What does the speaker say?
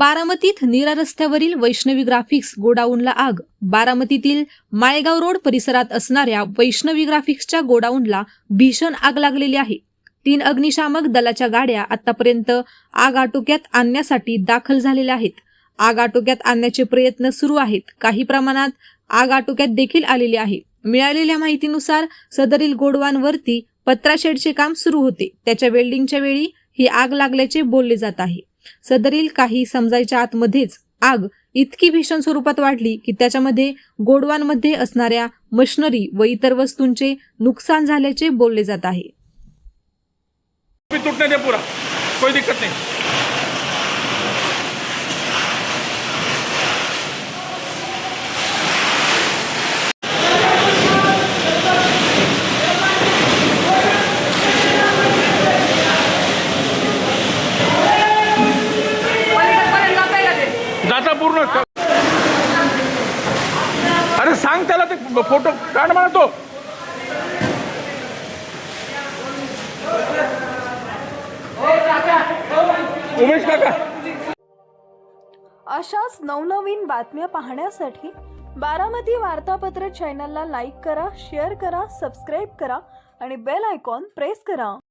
बारामतीत नीरा रस्त्यावरील वैष्णवी ग्राफिक्स गोडाऊनला आग। बारामतीतील माळेगाव रोड परिसरात असणाऱ्या वैष्णवी ग्राफिक्सच्या गोडाऊनला भीषण आग लागलेली आहे। 3 अग्निशामक दलाच्या गाड्या आतापर्यंत आग आटोक्यात आणण्यासाठी दाखल झालेल्या आहेत। आग आटोक्यात आणण्याचे प्रयत्न सुरू आहेत। काही प्रमाणात आग आटोक्यात देखील आलेली आहे। मिळालेल्या माहितीनुसार सदरील गोडाऊनवरती पत्रा शेडचे काम सुरू होते। त्याच्या वेल्डिंगच्या वेळी ही आग लागल्याचे बोलले जात आहे। सदरील काही समजायच्या आतमध्येच आग इतकी भीषण स्वरूपात वाढली की त्याच्यामध्ये गोडाऊनमध्ये असणाऱ्या मशिनरी व इतर वस्तूंचे नुकसान झाल्याचे बोलले जात आहे। टूटने दे पूरा, कोई दिक्कत नहीं। जाता पूर्ण। अरे सांग त्याला ते फोटो काढ म्हणा तो। उमेश काका, अशाच नवनवीन बातम्या पाहण्यासाठी बारामती वार्तापत्र चॅनलला लाईक करा, शेअर करा, सबस्क्राईब करा आणि बेल आयकॉन प्रेस करा।